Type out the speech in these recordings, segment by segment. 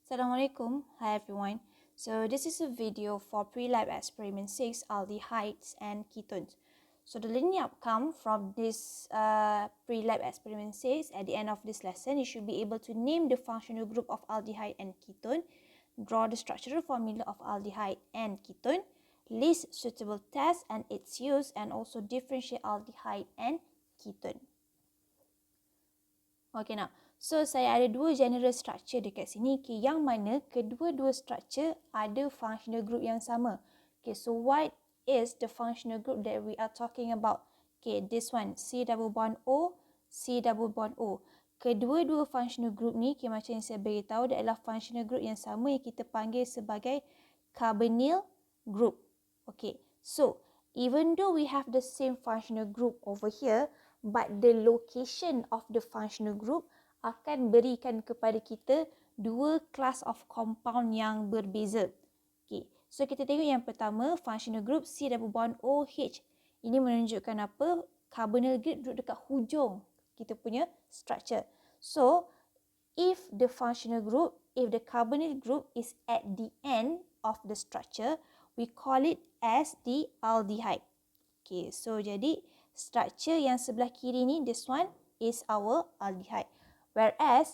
Assalamualaikum. Hi everyone. So this is a video for pre-lab experiment 6 aldehydes and ketones. So the learning outcome from this pre-lab experiment 6, at the end of this lesson, you should be able to name the functional group of aldehyde and ketone, draw the structural formula of aldehyde and ketone, list suitable tests and its use, and also differentiate aldehyde and ketone. Okay, now. So, saya ada dua general structure dekat sini. Okay, yang mana kedua-dua structure ada functional group yang sama. Okay, so what is the functional group that we are talking about? Okay, this one, C double bond O, C double bond O. Kedua-dua functional group ni, okay, macam yang saya beritahu, adalah functional group yang sama yang kita panggil sebagai carbonyl group. Okay, so even though we have the same functional group over here, but the location of the functional group akan berikan kepada kita dua class of compound yang berbeza. Okay. So kita tengok yang pertama, functional group C double bond OH. Ini menunjukkan apa? Carbonyl group duduk dekat hujung kita punya structure. So if the functional group, if the carbonyl group is at the end of the structure, we call it as the aldehyde. Okay, so jadi structure yang sebelah kiri ni, this one is our aldehyde. Whereas,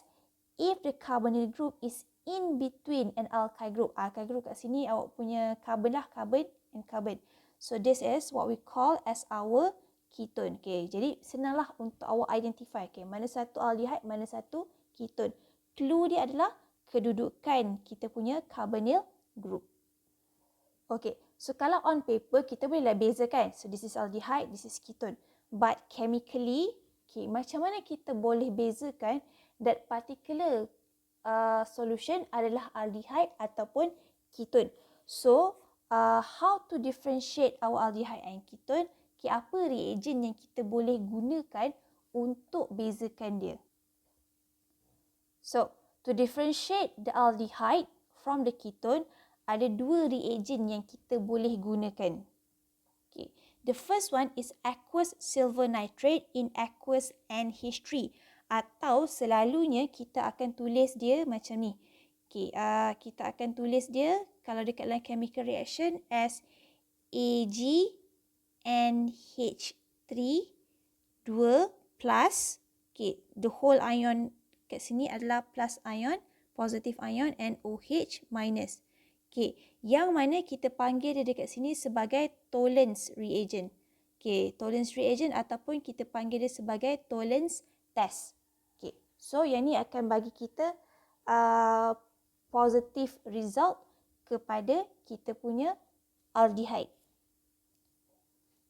if the carbonyl group is in between an alkyl group kat sini awak punya carbon lah, carbon and carbon. So, this is what we call as our ketone. Okay, jadi senanglah untuk awak identify. Okay, mana satu aldehyde, mana satu ketone. Clue dia adalah kedudukan kita punya carbonyl group. Okay, so kalau on paper, kita bolehlah bezakan. So, this is aldehyde, this is ketone. But chemically, okay, macam mana kita boleh bezakan that particular solution adalah aldehyde ataupun ketone? So, how to differentiate our aldehyde and ketone? Okay, apa reagent yang kita boleh gunakan untuk bezakan dia? So, to differentiate the aldehyde from the ketone, ada dua reagent yang kita boleh gunakan. Okay. The first one is aqueous silver nitrate in aqueous NH3, atau selalunya kita akan tulis dia macam ni. Okay, kita akan tulis dia kalau dekat dalam chemical reaction as AgNH3 2 plus. Okay, the whole ion kat sini adalah plus ion, positive ion, and OH minus. Okay, yang mana kita panggil dia dekat sini sebagai tolerance reagent. Okay, tolerance reagent ataupun kita panggil dia sebagai tolerance test. Okay, so yang ni akan bagi kita positive result kepada kita punya aldehyde.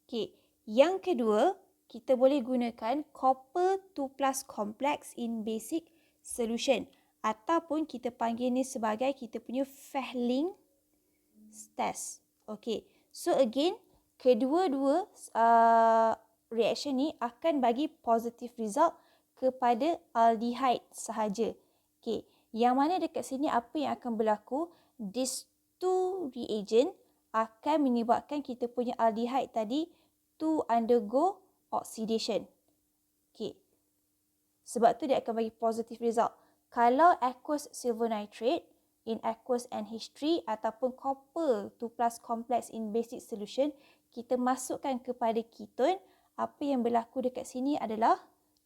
Okay, yang kedua, kita boleh gunakan copper 2 plus complex in basic solution. Ataupun kita panggil ni sebagai kita punya Fehling test. Okay. So again, kedua-dua reaction ni akan bagi positive result kepada aldehyde sahaja. Okay. Yang mana dekat sini apa yang akan berlaku? These two reagent akan menyebabkan kita punya aldehyde tadi to undergo oxidation. Okay. Sebab tu dia akan bagi positive result. Kalau aqueous silver nitrate in aqueous NH3 ataupun copper 2 plus complex in basic solution, kita masukkan kepada ketone, apa yang berlaku dekat sini adalah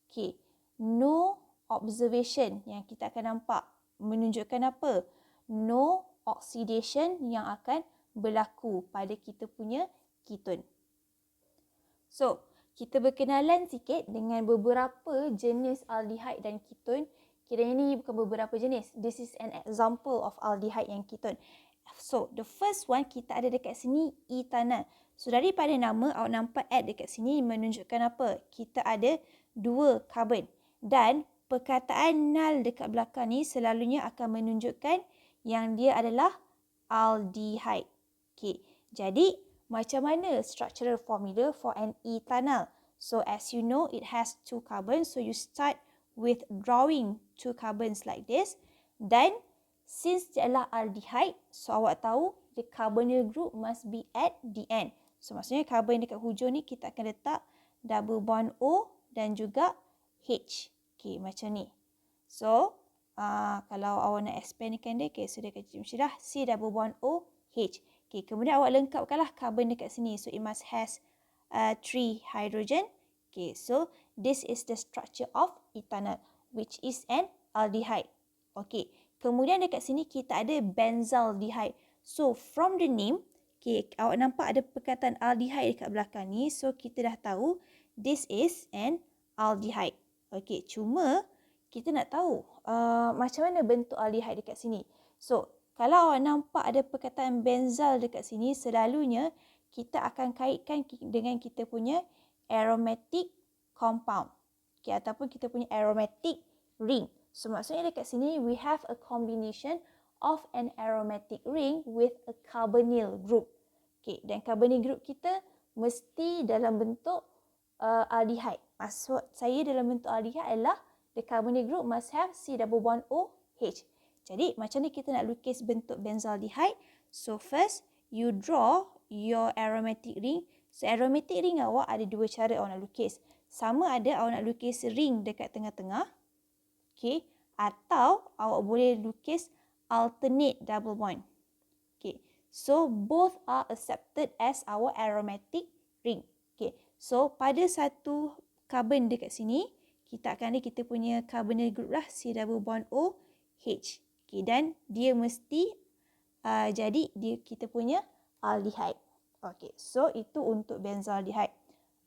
okay, no observation yang kita akan nampak. Menunjukkan apa? No oxidation yang akan berlaku pada kita punya ketone. So, kita berkenalan sikit dengan beberapa jenis aldehyde dan ketone. Kiranya ni bukan beberapa jenis. This is an example of aldehyde and ketone. So, the first one kita ada dekat sini ethanol. So, daripada nama awak nampak add dekat sini menunjukkan apa? Kita ada dua carbon. Dan perkataan null dekat belakang ni selalunya akan menunjukkan yang dia adalah aldehyde. Okay. Jadi, macam mana structural formula for an ethanol? So, as you know, it has two carbons. So, you start with drawing two carbons like this. Dan since dia adalah aldehyde, so awak tahu the carbonyl group must be at the end. So maksudnya carbon dekat hujung ni kita akan letak double bond O dan juga H. Okay, macam ni. So Kalau awak nak expandkan dia, okay, so dia akan jadi macam dah C double bond OH. Okay, kemudian awak lengkapkanlah carbon dekat sini. So it must has 3 hydrogen. Okay, so this is the structure of ethanol, which is an aldehyde. Okay, kemudian dekat sini kita ada benzaldehyde. So from the name, okay, awak nampak ada perkataan aldehyde dekat belakang ni. So kita dah tahu this is an aldehyde. Okay, cuma kita nak tahu macam mana bentuk aldehyde dekat sini. So kalau awak nampak ada perkataan benzal dekat sini, selalunya kita akan kaitkan dengan kita punya aromatic compound. Okay, ataupun kita punya aromatic ring. So maksudnya dekat sini we have a combination of an aromatic ring with a carbonyl group. Okay, dan carbonyl group kita mesti dalam bentuk aldehyde. Maksud saya dalam bentuk aldehyde adalah the carbonyl group must have C double bond OH. Jadi, macam ni kita nak lukis bentuk benzaldehyde. So, first, you draw your aromatic ring. So, aromatic ring awak ada dua cara awak nak lukis. Sama ada awak nak lukis ring dekat tengah-tengah. Okay. Atau awak boleh lukis alternate double bond. Okay. So, both are accepted as our aromatic ring. Okay. So, pada satu carbon dekat sini, kita akan ada kita punya carbonyl group lah, C double bond OH. Okay, dan dia mesti jadi kita punya aldehyde. Okay, so itu untuk benzaldehyde.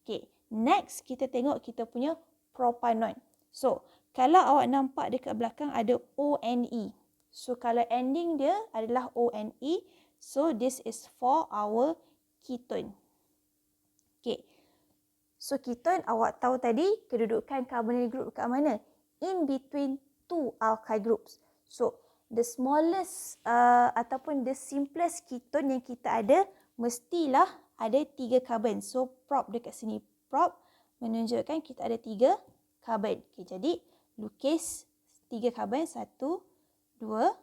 Okay, next kita tengok kita punya propanol. So, kalau awak nampak dekat belakang ada ONE. So, kalau ending dia adalah ONE, so this is for our ketone. Okay, so ketone awak tahu tadi kedudukan carbonyl group kat mana? In between two alkyl groups. So, the smallest ataupun the simplest ketone yang kita ada mestilah ada 3 karbon. So, prop dekat sini. Prop menunjukkan kita ada 3 karbon. Okay, jadi lukis 3 karbon. 1, 2,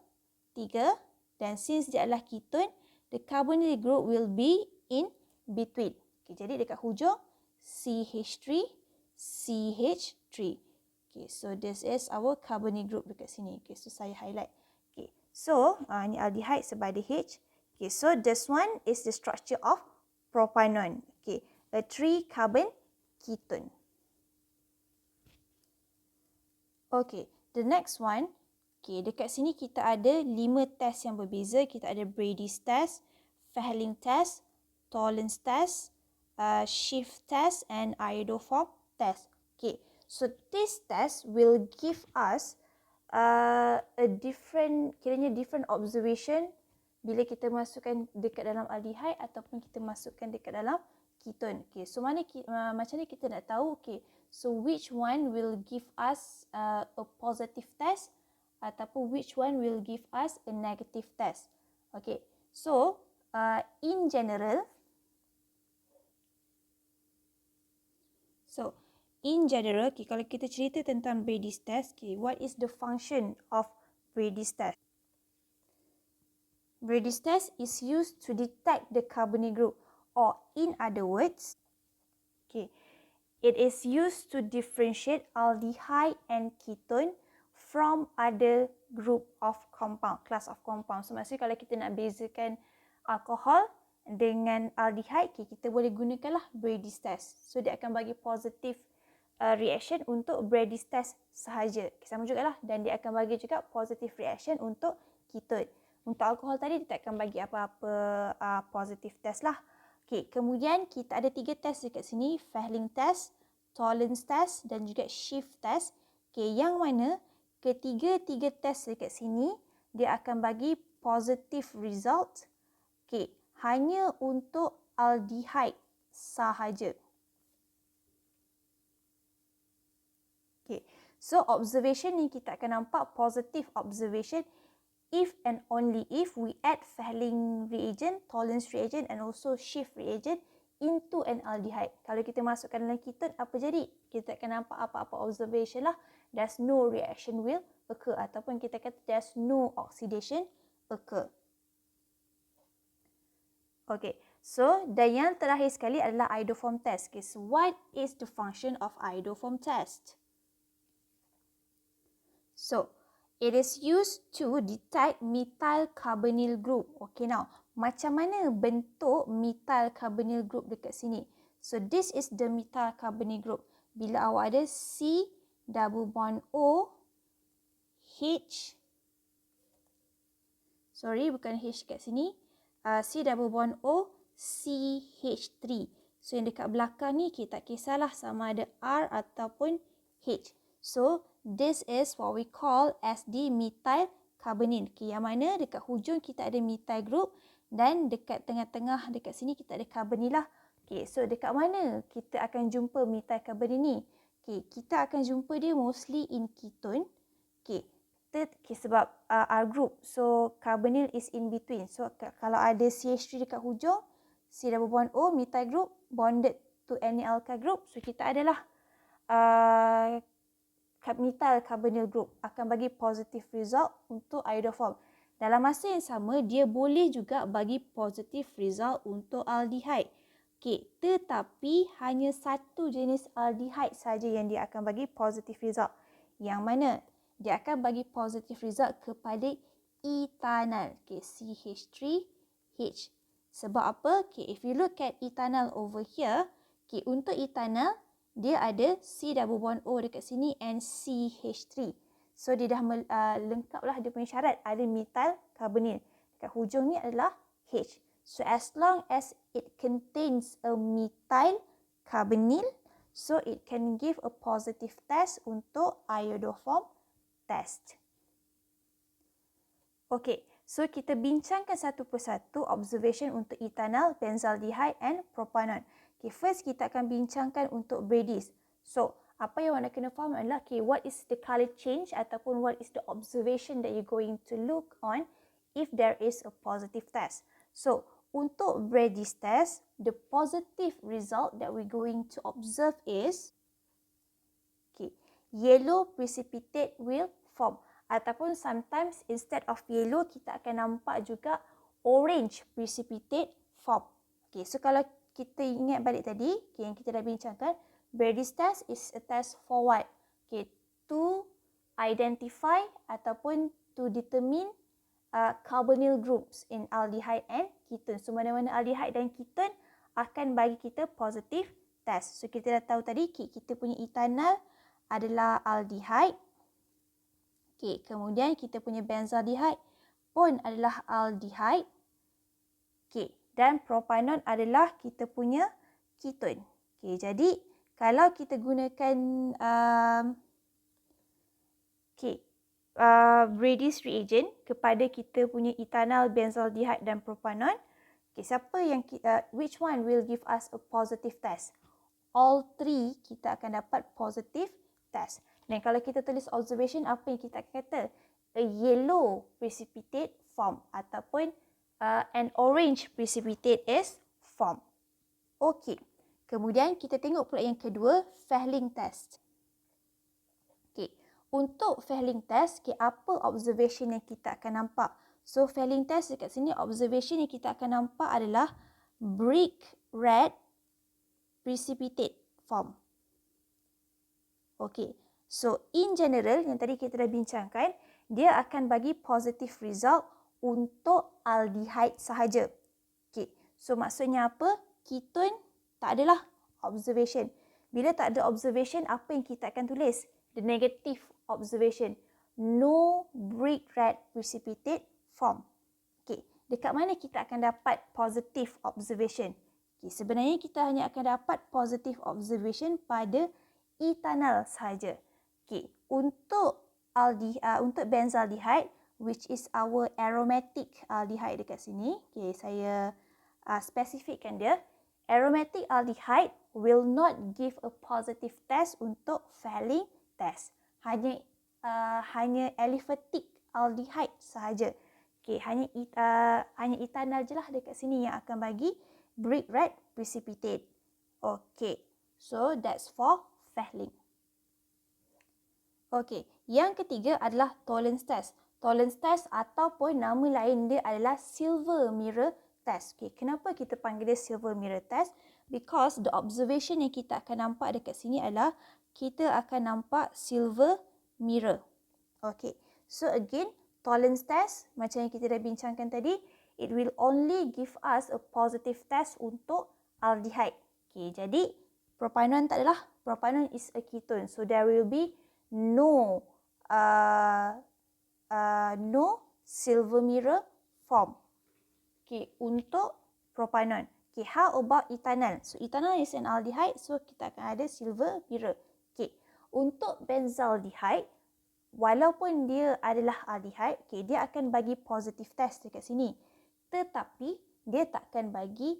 3. Dan since dia adalah ketone, the carbonyl group will be in between. Okay, jadi dekat hujung CH3, CH3. Okay, so this is our carbonyl group dekat sini. Okay, so saya highlight. Okay, so ni aldehyde sebab ada H. Okay, so this one is the structure of propanol. Okay, a 3 carbon ketone. Okay, the next one. Okay, dekat sini kita ada 5 test yang berbeza. Kita ada Brady's test, Fehling test, Tollens test, Schiff test and iodoform test. Okay, so this test will give us a different observation bila kita masukkan dekat dalam aldehyde ataupun kita masukkan dekat dalam ketone. Okay, so macam ni kita nak tahu, okay, so which one will give us a positive test ataupun which one will give us a negative test. Okay, so in general, okay, kalau kita cerita tentang Brady's test, okay, what is the function of Brady's test? Brady's test is used to detect the carbonyl group, or in other words, okay, it is used to differentiate aldehyde and ketone from other group of compound, class of compound. So maksudnya kalau kita nak bezakan alkohol dengan aldehyde, okay, kita boleh gunakanlah Brady's test. So dia akan bagi positive reaction untuk Brady's test sahaja. Okay, sama jugalah, dan dia akan bagi juga positive reaction untuk ketone. Untuk alkohol tadi dia tak akan bagi apa-apa positive test lah. Okay, kemudian kita ada 3 test dekat sini, Fehling test, Tollens test dan juga Schiff test. Okay, yang mana ketiga-tiga test dekat sini dia akan bagi positive result. Okay, hanya untuk aldehyde sahaja. Okay, so observation ni kita akan nampak positive observation if and only if we add Fehling reagent, Tollens reagent and also Schiff reagent into an aldehyde. Kalau kita masukkan dalam ketone, apa jadi? Kita akan nampak apa-apa observation lah. There's no reaction will occur ataupun kita kata there's no oxidation occur. Okay, so dan yang terakhir sekali adalah iodoform test. Okay, so what is the function of iodoform test? So, It is used to detect methyl carbonyl group. Okay, now macam mana bentuk methyl carbonyl group dekat sini? So this is the methyl carbonyl group. Bila awak ada C double bond O H, sorry bukan H kat sini, C double bond O CH3. So yang dekat belakang ni kita tak kisahlah sama ada R ataupun H. So this is what we call as the methyl carbonyl. Okay, yang mana dekat hujung kita ada methyl group dan dekat tengah-tengah dekat sini kita ada carbonyl lah. Okay, so dekat mana kita akan jumpa methyl carbonyl ni? Okay, kita akan jumpa dia mostly in ketone. Okay, sebab R group, so carbonyl is in between. So kalau ada CH3 dekat hujung, C double bond O methyl group bonded to any alkyl group, so kita adalah methyl carbonyl group, akan bagi positive result untuk iodoform. Dalam masa yang sama, dia boleh juga bagi positive result untuk aldehyde. Okay, tetapi hanya satu jenis aldehyde saja yang dia akan bagi positive result. Yang mana? Dia akan bagi positive result kepada ethanol. Okay, CH3H. Sebab apa? Okay, if you look at ethanol over here, okay, untuk ethanol, dia ada C double bond O dekat sini and CH3. So dia dah lengkap lah dia punya syarat. Ada methyl carbonyl. Dekat hujung ni adalah H. So as long as it contains a methyl carbonyl, so it can give a positive test untuk iodoform test. Okay, so kita bincangkan satu persatu observation untuk ethanol, benzaldehyde and propanon. Okay, first kita akan bincangkan untuk Brady's. So, apa yang awak nak kena faham adalah, okay, what is the color change ataupun what is the observation that you're going to look on if there is a positive test. So, untuk Brady's test, the positive result that we're going to observe is, okay, yellow precipitate will form. Ataupun sometimes instead of yellow, kita akan nampak juga orange precipitate form. Okay, so kalau kita ingat balik tadi, okay, yang kita dah bincangkan, Brady's test is a test for what? Okay, to identify ataupun to determine carbonyl groups in aldehyde and ketone. So, mana-mana aldehyde dan ketone akan bagi kita positive test. So, kita dah tahu tadi, kita punya ethanol adalah aldehyde. Okay, kemudian kita punya benzaldehyde pun adalah aldehyde. Okay, dan propanon adalah kita punya ketone. Okay, jadi kalau kita gunakan Brady's reagent kepada kita punya ethanol, benzaldehyde dan propanon, okay, siapa yang which one will give us a positive test? All three kita akan dapat positive test. Dan kalau kita tulis observation, apa yang kita akan kata? A yellow precipitate form ataupun an orange precipitate is formed. Okey. Kemudian kita tengok pula yang kedua, Fehling test. Okey. Untuk Fehling test, okay, apa observation yang kita akan nampak? So Fehling test dekat sini, observation yang kita akan nampak adalah brick red precipitate form. Okey. So in general, yang tadi kita dah bincangkan, dia akan bagi positive result untuk aldehyde sahaja. Okay. So maksudnya apa? Ketone tak adalah observation. Bila tak ada observation, apa yang kita akan tulis? The negative observation. No brick red precipitate form. Okay. Dekat mana kita akan dapat positive observation? Okay. Sebenarnya kita hanya akan dapat positive observation pada ethanol sahaja. Okay. Untuk benzaldehyde, which is our aromatic aldehyde dekat sini. Okay, saya spesifikkan dia. Aromatic aldehyde will not give a positive test untuk Fehling test. Hanya aliphatic aldehyde sahaja. Okay, hanya ethanol je lah dekat sini yang akan bagi brick red precipitate. Okay, so that's for Fehling. Okey, yang ketiga adalah tolerance test. Tolerance test ataupun nama lain dia adalah silver mirror test. Okey, kenapa kita panggil dia silver mirror test? Because the observation yang kita akan nampak dekat sini adalah kita akan nampak silver mirror. Okey, So again, tolerance test macam yang kita dah bincangkan tadi, it will only give us a positive test untuk aldehyde. Okay, jadi propanol tak adalah. Propanol is a ketone. So there will be no silver mirror form. Okay, untuk propanol. Okay, how about ethanol? So ethanol is an aldehyde, so kita akan ada silver mirror. Okay, untuk benzaldehyde, walaupun dia adalah aldehyde, okay, dia akan bagi positive test dekat sini. Tetapi dia takkan bagi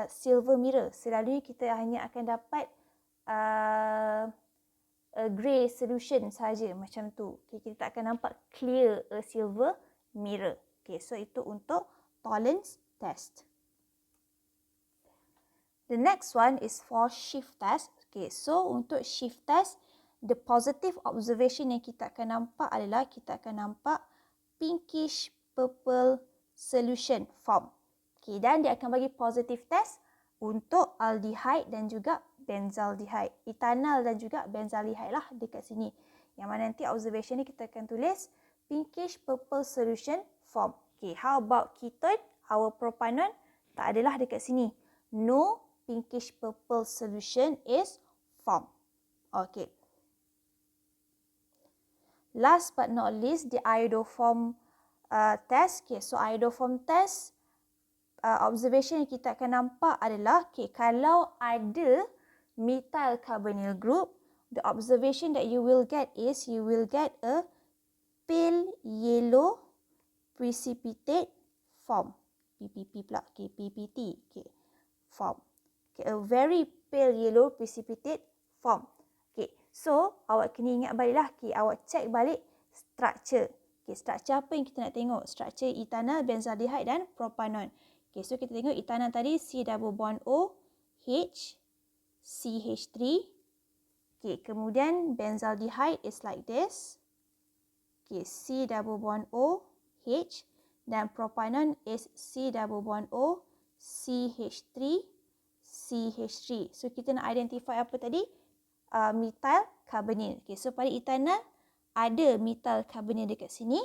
silver mirror. Selalunya kita hanya akan dapat a grey solution saja macam tu. Okay, kita tak akan nampak clear a silver mirror. Okay, so itu untuk tolerance test. The next one is for shift test. Okay, so untuk shift test, the positive observation yang kita akan nampak adalah kita akan nampak pinkish purple solution form. Okay, dan dia akan bagi positive test untuk aldehyde dan juga benzaldehyde. Ethanol dan juga benzaldehyde lah dekat sini. Yang mana nanti observation ni kita akan tulis pinkish purple solution form. Okay, how about ketone? Our propanol tak adalah dekat sini. No pinkish purple solution is formed. Okay. Last but not least, the iodoform test. Okay, so iodoform test, observation yang kita akan nampak adalah, okay, kalau ada methyl carbonyl group, the observation that you will get is you will get a pale yellow precipitate form. PPP pula. Okay, PPT. Okay, form. Okay, a very pale yellow precipitate form. Okay, so awak kena ingat baliklah. Okay, awak check balik structure. Okay, structure apa yang kita nak tengok? Structure ethanol, benzaldehyde dan propanol. Okay, so kita tengok ethanol tadi C double bond O, H, CH3. Okay, kemudian benzaldehyde is like this. Okay, C double bond O, H, dan propanol is C double bond O, CH3, CH3. So kita nak identify apa tadi? Methyl carbonyl. Okay, so pada ethanol ada methyl carbonyl dekat sini.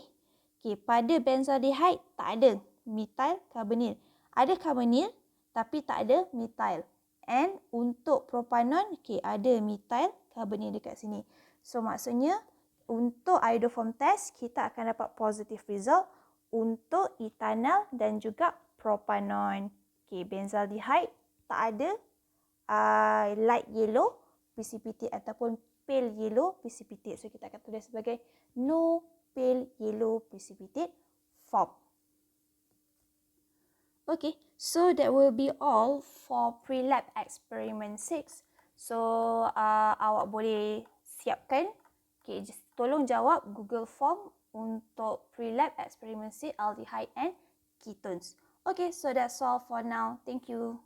Okay, pada benzaldehyde tak ada methyl carbonyl. Ada carbonyl tapi tak ada methyl. And untuk propanol, okay, ada methyl carbonyl dekat sini. So maksudnya untuk iodoform test kita akan dapat positive result untuk ethanol dan juga propanol. Okay, benzaldehyde tak ada light yellow precipitate ataupun pale yellow precipitate. So kita akan tulis sebagai no pale yellow precipitate form. Okay, so that will be all for pre-lab experiment 6. So awak boleh siapkan. Okay, just tolong jawab Google Form untuk pre-lab experiment 6 aldehyde and ketones. Okay, so that's all for now. Thank you.